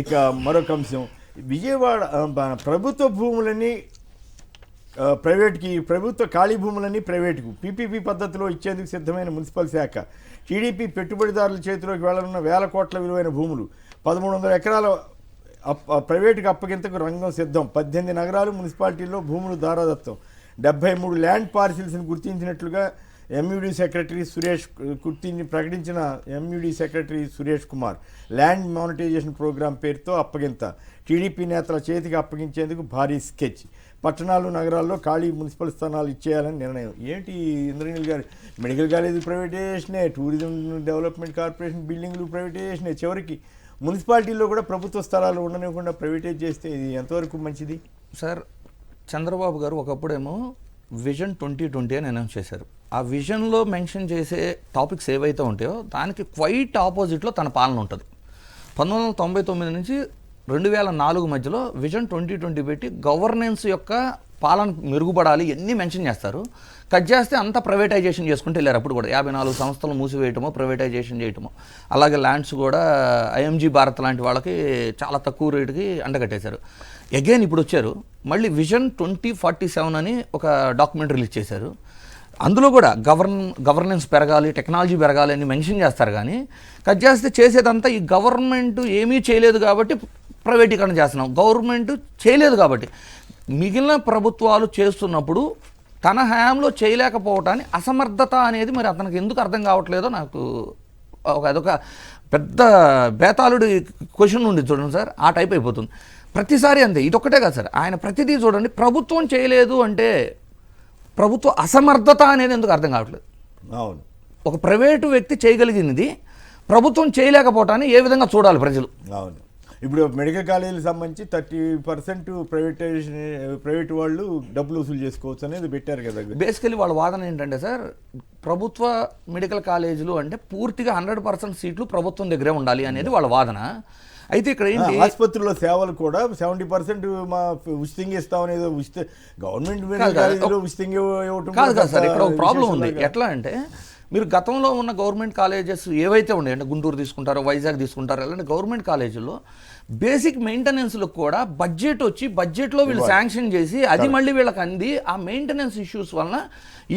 ఇక మరొక అంశం, విజయవాడ ప్రభుత్వ భూములని ప్రైవేట్కి, ప్రభుత్వ ఖాళీ భూములన్నీ ప్రైవేటుకు పీపీపీ పద్ధతిలో ఇచ్చేందుకు సిద్ధమైన మున్సిపల్ శాఖ. టీడీపీ పెట్టుబడిదారుల చేతిలోకి వెళ్లనున్న 1000 కోట్ల విలువైన భూములు, 1300 ఎకరాల ప్రైవేటుకు అప్పగింతకు రంగం సిద్ధం. 18 నగరాలు మున్సిపాలిటీల్లో భూములు దారాదత్తం. 73 ల్యాండ్ పార్సిల్స్ని గుర్తించినట్లుగా ప్రకటించిన MUD secretary Suresh Kumar. Land monetization program పేరుతో అప్పగింత. టీడీపీ నేతల చేతికి అప్పగించేందుకు భారీ స్కెచ్. పట్టణాలు నగరాల్లో ఖాళీ మున్సిపల్ స్థానాలు ఇచ్చేయాలని నిర్ణయం. ఏంటి ఇంద్రనీల్ గారు, మెడికల్ కాలేజీ ప్రైవేటైజేషనే, టూరిజం డెవలప్మెంట్ కార్పొరేషన్ బిల్డింగ్లు ప్రైవేటైజేషనే, చివరికి మున్సిపాలిటీల్లో కూడా ప్రభుత్వ స్థలాలు ఉండనివ్వకుండా ప్రైవేటైజ్ చేస్తే ఇది ఎంతవరకు మంచిది సార్? చంద్రబాబు గారు ఒకప్పుడేమో విజన్ 2020 అని అనౌన్స్ చేశారు. ఆ విజన్లో మెన్షన్ చేసే టాపిక్స్ ఏవైతే ఉంటాయో దానికి క్వైట్ ఆపోజిట్లో తన పాలన ఉంటుంది. 1999 నుంచి 2004 మధ్యలో విజన్ 2020 పెట్టి గవర్నెన్స్ యొక్క పాలన మెరుగుపడాలి ఎన్ని మెన్షన్ చేస్తారు. కట్ చేస్తే అంతా ప్రైవేటైజేషన్ చేసుకుంటూ వెళ్ళారు. అప్పుడు కూడా 54 సంస్థలు మూసివేయటమో ప్రైవేటైజేషన్ చేయటమో. అలాగే ల్యాండ్స్ కూడా ఐఎంజీ భారత్ లాంటి వాళ్ళకి చాలా తక్కువ రేటుకి అండగట్టేశారు. అగైన్ ఇప్పుడు వచ్చారు మళ్ళీ విజన్ 2047 అని ఒక డాక్యుమెంట్ రిలీజ్ చేశారు. అందులో కూడా గవర్నెన్స్ పెరగాలి, టెక్నాలజీ పెరగాలి అని మెన్షన్ చేస్తారు. కానీ కట్ చేస్తే చేసేదంతా ఈ గవర్నమెంట్ ఏమీ చేయలేదు కాబట్టి ప్రైవేటీకరణ చేస్తున్నాం, గవర్నమెంట్ చేయలేదు కాబట్టి. మిగిలిన ప్రభుత్వాలు చేస్తున్నప్పుడు తన హయాంలో చేయలేకపోవటాన్ని అసమర్థత అనేది మరి అతనికి ఎందుకు అర్థం కావట్లేదో నాకు అదొక పెద్ద బేతాళుడి క్వశ్చన్ ఉంది చూడండి సార్. ఆ టైప్ అయిపోతుంది ప్రతిసారి. అంతే, ఇదొక్కటే కాదు సార్, ఆయన ప్రతిదీ చూడండి ప్రభుత్వం చేయలేదు అంటే ప్రభుత్వ అసమర్థత అనేది ఎందుకు అర్థం కావట్లేదు. అవును, ఒక ప్రైవేటు వ్యక్తి చేయగలిగినది ప్రభుత్వం చేయలేకపోవటాన్ని ఏ విధంగా చూడాలి ప్రజలు? అవును, ఇప్పుడు మెడికల్ కాలేజీలకు సంబంధించి 30% ప్రైవేట్ వాళ్ళు డబ్బులు వసూలు చేసుకోవచ్చు అనేది పెట్టారు కదా. బేసికలీ వాళ్ళ వాదన ఏంటంటే సార్, ప్రభుత్వ మెడికల్ కాలేజీలు అంటే పూర్తిగా 100% సీట్లు ప్రభుత్వం దగ్గరే ఉండాలి అనేది వాళ్ళ వాదన. అయితే ఇక్కడ ఏంటి, ఆసుపత్రుల సేవలు కూడా 70% మా ఉచితంగా ఇస్తామనేది గవర్నమెంట్ కాదు కదా సార్. ఇక్కడ ఒక ప్రాబ్లం ఉంది. ఎట్లా అంటే మీరు గతంలో ఉన్న గవర్నమెంట్ కాలేజెస్ ఏవైతే ఉన్నాయి అంటే గుంటూరు తీసుకుంటారో, వైజాగ్ తీసుకుంటారో, అలాంటి గవర్నమెంట్ కాలేజీల్లో బేసిక్ మెయింటెనెన్స్లకు కూడా బడ్జెట్ వచ్చి బడ్జెట్లో వీళ్ళు శాంక్షన్ చేసి అది మళ్ళీ వీళ్ళకి అంది. ఆ మెయింటెనెన్స్ ఇష్యూస్ వలన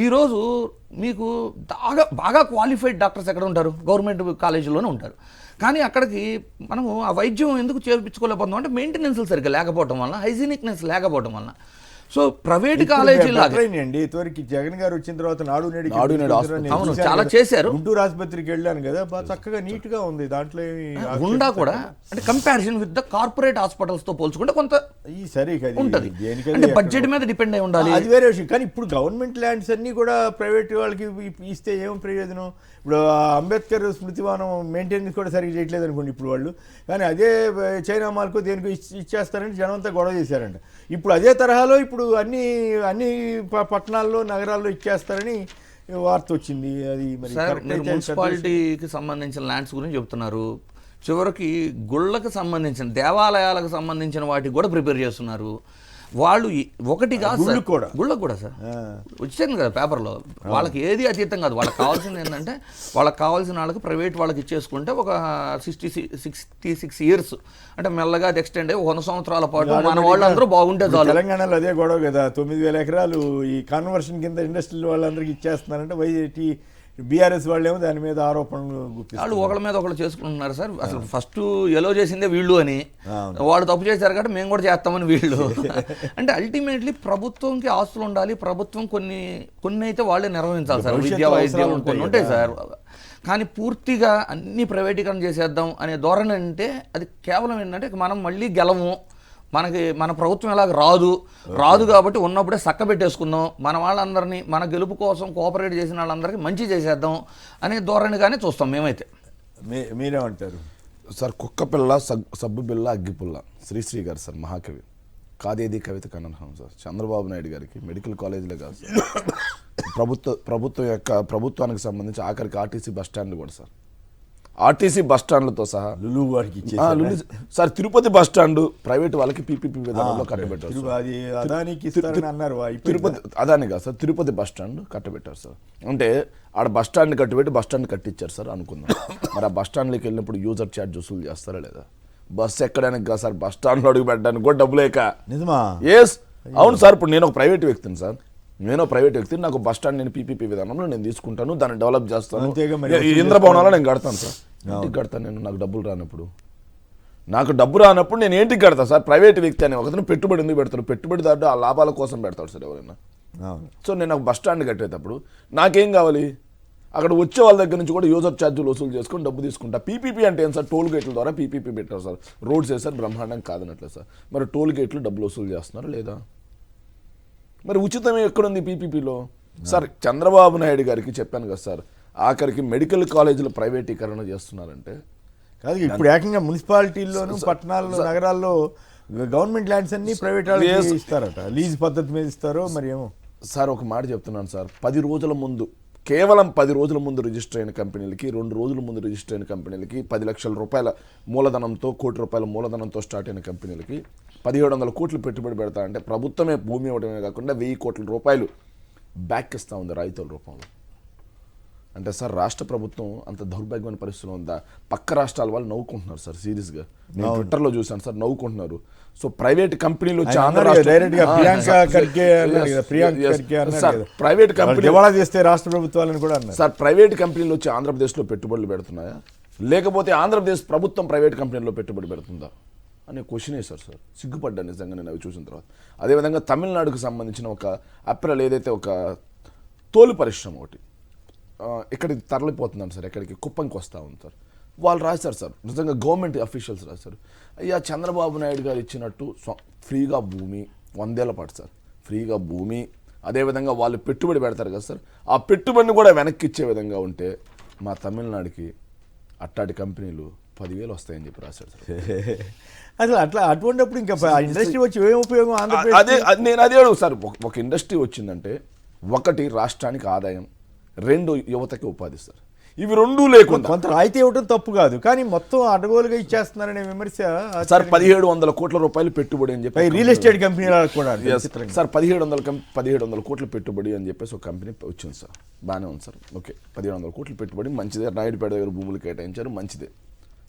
ఈరోజు మీకు బాగా క్వాలిఫైడ్ డాక్టర్స్ ఎక్కడ ఉంటారు? గవర్నమెంట్ కాలేజీలోనే ఉంటారు. కానీ అక్కడికి మనము ఆ వైద్యం ఎందుకు చేర్పించుకోలేకపోతున్నాం అంటే మెయింటెనెన్స్లు సరిగ్గా లేకపోవడం వల్ల, హైజీనిక్నెస్ లేకపోవడం వల్ల. సో ప్రైవేట్ కాలేజీలు అండి, ఇదివరకు జగన్ గారు వచ్చిన తర్వాత నాడు నేడు చాలా చేశారు. గుంటూరు ఆసుపత్రికి వెళ్ళాను కదా, చక్కగా నీట్ గా ఉంది. దాంట్లో గుండా కూడా అంటే comparison with the corporate hospitals తో పోల్చుకుంటే కొంత సరే ఉంటుంది. అంటే బడ్జెట్ మీద డిపెండ్ అయి ఉండాలి, అది వేరే విషయం. కానీ ఇప్పుడు గవర్నమెంట్ ల్యాండ్స్ అన్ని కూడా ప్రైవేట్ వాళ్ళకి ఇస్తే ఏం ప్రయోజనం? ఇప్పుడు అంబేద్కర్ స్మృతివనం మెయింటెనెన్స్ కూడా సరిగ్గా చేయట్లేదు అనుకోండి ఇప్పుడు వాళ్ళు. కానీ అదే చైనా మాల్కో దేనికో ఇచ్చేస్తారని జనం అంతా గొడవ చేశారంట. ఇప్పుడు అదే తరహాలో ఇప్పుడు అన్ని పట్టణాల్లో నగరాల్లో ఇచ్చేస్తారని వార్త వచ్చింది. అది మరి మున్సిపాలిటీకి సంబంధించిన ల్యాండ్స్ గురించి చెప్తున్నారు. చివరికి గుళ్ళకు సంబంధించిన, దేవాలయాలకు సంబంధించిన వాటికి కూడా ప్రిపేర్ చేస్తున్నారు వాళ్ళు. ఒకటి కాదు గుళ్ళకు కూడా సార్ వచ్చింది కదా పేపర్లో. వాళ్ళకి ఏది అతీతం కాదు. వాళ్ళకి కావాల్సింది ఏంటంటే వాళ్ళకి కావాల్సిన వాళ్ళకి ప్రైవేట్ వాళ్ళకి ఇచ్చేసుకుంటే ఒక 66 ఇయర్స్ అంటే మెల్లగా అది ఎక్స్టెండ్ అయ్యి 100 సంవత్సరాల పాటు మన వాళ్ళందరూ బాగుంటే చాలు. తెలంగాణలో అదే గొడవ కదా, 9000 ఎకరాలు ఈ కన్వర్షన్ కింద ఇండస్ట్రియల్ వాళ్ళందరికీ ఇచ్చేస్తున్నారంటే బీఆర్ఎస్ వాళ్ళేమో దాని మీద ఆరోపణలు వాళ్ళు ఒకళ్ళ మీద ఒకళ్ళు చేసుకుంటున్నారు సార్. అసలు ఫస్ట్ ఎలో చేసిందే వీళ్ళు అని, వాళ్ళు తప్పు చేశారు కాబట్టి మేము కూడా చేస్తామని వీళ్ళు. అంటే అల్టిమేట్లీ ప్రభుత్వంకి ఆస్తులు ఉండాలి, ప్రభుత్వం కొన్ని అయితే వాళ్ళే నిర్వహించాలి సార్. విద్యా వైద్యం కొన్ని ఉంటాయి సార్. కానీ పూర్తిగా అన్ని ప్రైవేటీకరణ చేసేద్దాం అనే ధోరణి అంటే అది కేవలం ఏంటంటే మనం మళ్ళీ గెలము, మన ప్రభుత్వం ఎలాగ రాదు కాబట్టి ఉన్నప్పుడే చక్కబెట్టేసుకుందాం, మన వాళ్ళందరినీ మన గెలుపు కోసం కోఆపరేట్ చేసిన వాళ్ళందరికీ మంచి చేసేద్దాం అనే ధోరణిగానే చూస్తాం మేమైతే. మీరేమంటారు సార్? కుక్క పిల్ల సబ్బు బిల్ల అగ్గిపుల్ల శ్రీశ్రీ గారు సార్, మహాకవి. కాదేది కవిత కన్ననం సార్. చంద్రబాబు నాయుడు గారికి మెడికల్ కాలేజీలే కాదు సార్, ప్రభుత్వానికి సంబంధించి ఆఖరికి ఆర్టీసీ బస్ స్టాండ్లు కూడా సార్, ఆర్టీసీ బస్ స్టాండ్లతో సహా sir. Tirupati bus stand private వాళ్ళకి పీపీపీ విధానంలో కట్టబెట్టారు. తిరుపతి అదాని కాదు సార్, తిరుపతి బస్ స్టాండ్ కట్టబెట్టారు సార్. అంటే ఆడ బస్ స్టాండ్ కట్టిపెట్టి బస్ స్టాండ్ కట్టించారు సార్ అనుకుందాం. మరి ఆ బస్ స్టాండ్లోకి వెళ్ళినప్పుడు యూజర్ ఛార్జ్ వసూలు చేస్తారా లేదా? బస్సు ఎక్కడానికి కాదు సార్, బస్ స్టాండ్లో అడుగు పెట్టడానికి కూడా డబ్బు లేక. నిజమా? ఎస్, అవును సార్. ఇప్పుడు నేను ఒక ప్రైవేట్ వ్యక్తిని సార్, నాకు బస్ స్టాండ్ నేను పీపీపీ విధానంలో నేను తీసుకుంటాను, దాన్ని డెవలప్ చేస్తాను, అంతేగా మరి ఇంద్రభవనాలు నేను కడతాను సార్. ఇంటికి కడతాను నేను, నాకు డబ్బు రానప్పుడు నేను ఏంటికి కడతాను సార్? ప్రైవేట్ వ్యక్తి అని ఒకతను పెట్టుబడి ఎందుకు పెడతాడు? పెట్టుబడిదారుడు ఆ లాభాల కోసం పెడతాడు సార్ ఎవరైనా. అవును. సో నేను ఒక బస్ స్టాండ్ కట్టేటప్పుడు నాకేం కావాలి? అక్కడ వచ్చే వాళ్ళ దగ్గర నుంచి కూడా యూజర్ ఛార్జీలు వసూలు చేసుకొని డబ్బు తీసుకుంటా. పీపీపీ అంటే ఏం సార్? టోల్ గేట్ల ద్వారా పీపీపీ పెట్టారు సార్. రోడ్స్ వేసారు, బ్రహ్మాండం కాదనట్లే సార్. మరి టోల్ గేట్లు డబ్బులు వసూలు చేస్తున్నారు లేదా? మరి ఉచితం ఎక్కడుంది పీపీపీలో? సార్ చంద్రబాబు నాయుడు గారికి చెప్పాను కదా సార్, ఆఖరికి మెడికల్ కాలేజీల ప్రైవేటీకరణ చేస్తున్నారంటే కాదు, ఇప్పుడు ఏకంగా మున్సిపాలిటీల్లోనూ పట్టణాల్లో నగరాల్లో గవర్నమెంట్ ల్యాండ్స్ అన్ని ప్రైవేట్ వాళ్ళకి ఇస్తారట, లీజ్ పద్ధతి మీద ఇస్తారో మరి ఏమో. సార్ ఒక మాట చెప్తున్నాను సార్, 10 రోజుల ముందు, కేవలం 10 రోజుల ముందు రిజిస్టర్ అయిన కంపెనీలకి, 2 రోజుల ముందు రిజిస్టర్ అయిన కంపెనీలకి, 10 లక్షల రూపాయల మూలధనంతో, కోటి రూపాయల మూలధనంతో స్టార్ట్ అయిన కంపెనీలకి 1700 కోట్లు పెట్టుబడి పెడతా అంటే ప్రభుత్వమే భూమి ఇవ్వడమే కాకుండా 1000 కోట్ల రూపాయలు బ్యాక్ ఇస్తూ ఉంది రాయితీల రూపంలో. అంటే సార్ రాష్ట్ర ప్రభుత్వం అంత దౌర్భాగ్యమైన పరిస్థితిలో ఉందా? పక్క రాష్ట్రాల వాళ్ళు నవ్వుకుంటున్నారు సార్, సీరియస్గా. నేను ట్విట్టర్లో చూశాను సార్, నవ్వుకుంటున్నారు. సో ప్రైవేట్ కంపెనీలు వచ్చి ప్రైవేట్ కంపెనీ చేస్తే రాష్ట్ర ప్రభుత్వాలను కూడా అన్నారు సార్, ప్రైవేట్ కంపెనీలు వచ్చి ఆంధ్రప్రదేశ్లో పెట్టుబడులు పెడుతున్నాయా, లేకపోతే ఆంధ్రప్రదేశ్ ప్రభుత్వం ప్రైవేట్ కంపెనీల్లో పెట్టుబడి పెడుతుందా అనే క్వశ్చన్ వేశారు సార్. సిగ్గుపడ్డా నిజంగా నేను అవి చూసిన తర్వాత. అదేవిధంగా తమిళనాడుకు సంబంధించిన ఒక అప్రల్ ఏదైతే ఒక తోలు పరిశ్రమ ఒకటి ఇక్కడికి తరలిపోతుందండి సార్, ఎక్కడికి కుప్పంకి వస్తూ ఉంది సార్. వాళ్ళు రాశారు సార్, నిజంగా గవర్నమెంట్ అఫీషియల్స్ రాశారు, అయ్యా చంద్రబాబు నాయుడు గారు ఇచ్చినట్టు ఫ్రీగా భూమి 100 ఏళ్ల పాటు సార్, ఫ్రీగా భూమి, అదేవిధంగా వాళ్ళు పెట్టుబడి పెడతారు కదా సార్, ఆ పెట్టుబడిని కూడా వెనక్కి ఇచ్చే విధంగా ఉంటే మా తమిళనాడుకి అట్టాటి కంపెనీలు 10,000 వస్తాయని చెప్పి రాశాడు సార్. అసలు అటువంటిప్పుడు ఇంకా ఇండస్ట్రీ వచ్చి ఏం ఉపయోగం? అదే నేను అదే అడుగు సార్, ఒక ఇండస్ట్రీ వచ్చిందంటే 1 రాష్ట్రానికి ఆదాయం, 2 యువతకి ఉపాధి సార్. ఇవి 2 లేకుండా కొంత రాయితీ ఇవ్వడం తప్పు కాదు, కానీ మొత్తం అడగోలుగా ఇచ్చేస్తున్నారనే విమర్శ సార్. 1700 కోట్ల రూపాయలు పెట్టుబడి అని చెప్పి రియల్ ఎస్టేట్ కంపెనీలకు కూడా సార్ 1700 కోట్ల పెట్టుబడి అని చెప్పేసి ఒక కంపెనీ వచ్చింది సార్. బాగానే ఉంది సార్, ఓకే. 1700 కోట్ల పెట్టుబడి మంచిదే, నాయుడుపేట దగ్గర భూములు కేటాయించారు, మంచిదే.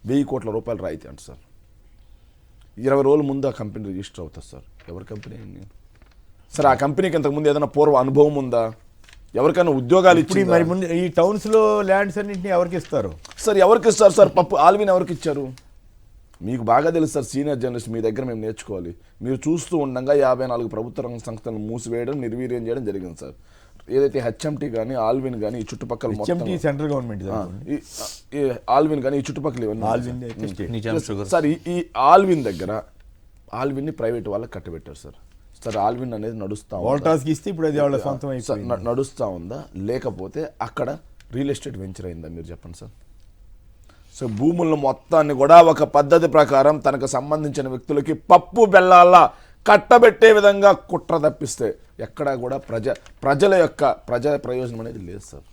1000 కోట్ల రూపాయలు రాయితీ అంట సార్. 20 రోజుల ముందు ఆ కంపెనీ రిజిస్టర్ అవుతుంది సార్. ఎవరి కంపెనీ సార్? ఆ కంపెనీకి ఇంతకుముందు ఏదైనా పూర్వ అనుభవం ఉందా? ఎవరికైనా ఉద్యోగాలు ఇచ్చి మరి ముందు ఈ టౌన్స్ లో ల్యాండ్స్ అన్నింటినీ ఎవరికి ఇస్తారు సార్? ఎవరికి ఇస్తారు సార్? ఆల్విన్ ఎవరికి ఇచ్చారు? మీకు బాగా తెలుసు సార్, సీనియర్ జర్నలిస్ట్, మీ దగ్గర మేము నేర్చుకోవాలి. మీరు చూస్తూ ఉండగా 54 ప్రభుత్వ రంగ సంస్థలను మూసివేయడం, నిర్వీర్యం చేయడం జరిగింది సార్. ఏదైతే హెచ్ఎంటీ కానీ, ఆల్విన్ కానీ, ఈ చుట్టుపక్కల సెంట్రల్ గవర్నమెంట్ ఆల్విన్ కానీ ఈ చుట్టుపక్కల ఇవన్నీ సార్. ఈ ఆల్విన్ దగ్గర ఆల్విన్ని ప్రైవేట్ వాళ్ళకి కట్టబెట్టారు సార్. సార్ ఆల్విన్ అనేది నడుస్తూ ఉందా, లేకపోతే అక్కడ రియల్ ఎస్టేట్ వెంచర్ అయిందా? మీరు చెప్పండి సార్. సో భూములను మొత్తాన్ని కూడా ఒక పద్ధతి ప్రకారం తనకు సంబంధించిన వ్యక్తులకి పప్పు బెల్లాల్లా కట్టబెట్టే విధంగా కుట్ర తప్పిస్తే ఎక్కడా కూడా ప్రజా ప్రయోజనం అనేది లేదు సార్.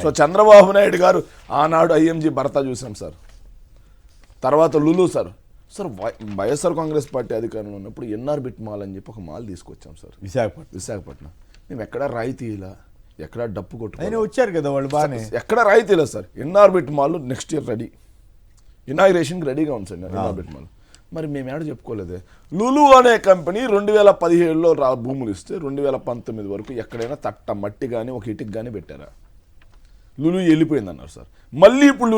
సో చంద్రబాబు నాయుడు గారు ఆనాడు ఐఎంజీ భర్త చూసాం సార్, తర్వాత Lulu sir. Sir YSR Congress party అధికారంలో ఉన్నప్పుడు ఎన్ఆర్బిట్ మాల్ అని చెప్పి ఒక మాల్ తీసుకొచ్చాం సార్, విశాఖపట్నం. మేము ఎక్కడా రాయితీలా, ఎక్కడా డప్పు కొట్టుకుని వచ్చారు కదా వాళ్ళు, బాగానే ఎక్కడా రాయితీలా sir. Inorbit mall next year ready, ఇనాగ్రేషన్కి రెడీగా ఉంది సార్ ఎన్ఆర్బిట్ మాల్. మరి మేము ఏడ చెప్పుకోలేదే. లులు అనే కంపెనీ 2017లో భూములు ఇస్తే 2019 వరకు ఎక్కడైనా తట్ట మట్టి కానీ ఒక ఇటుకు కానీ పెట్టారా? లులు వెళ్ళిపోయింది అన్నారు సార్. మళ్ళీ ఇప్పుడు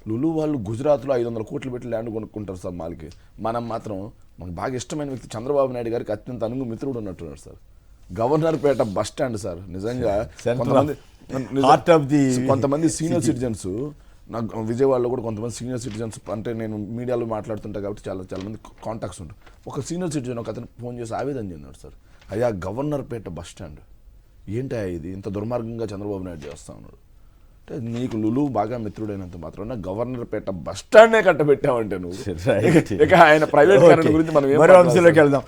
లులు వాళ్ళు గుజరాత్లో 500 కోట్లు పెట్టి ల్యాండ్ కొనుక్కుంటారు సార్ మాల్కి. మనం మాత్రం మనకు బాగా ఇష్టమైన వ్యక్తి చంద్రబాబు నాయుడు గారికి అత్యంత అనుగు మిత్రుడు ఉన్నట్టున్నారు సార్. గవర్నర్ పేట బస్ స్టాండ్ సార్, నిజంగా కొంతమంది సీనియర్ సిటిజన్స్, నాకు విజయవాడలో కూడా కొంతమంది సీనియర్ సిటిజన్స్, అంటే నేను మీడియాలో మాట్లాడుతుంటా కాబట్టి చాలా మంది కాంటాక్ట్స్ ఉంటారు. ఒక సీనియర్ సిటిజన్ ఒక అతను ఫోన్ చేసి ఆవేదన చెందాడు సార్, అయ్యా గవర్నర్ పేట బస్ స్టాండ్ ఏంటా ఇది, ఇంత దుర్మార్గంగా చంద్రబాబు నాయుడు చేస్తా ఉన్నాడు అంటే, నీకు లులు బాగా మిత్రుడైనంత మాత్రం గవర్నర్ పేట బస్ స్టాండే కట్టబెట్టావంటే నువ్వు. ఇక ఆయన ప్రైవేట్ గురించి మనం మరో అంశంలోకి వెళ్దాం.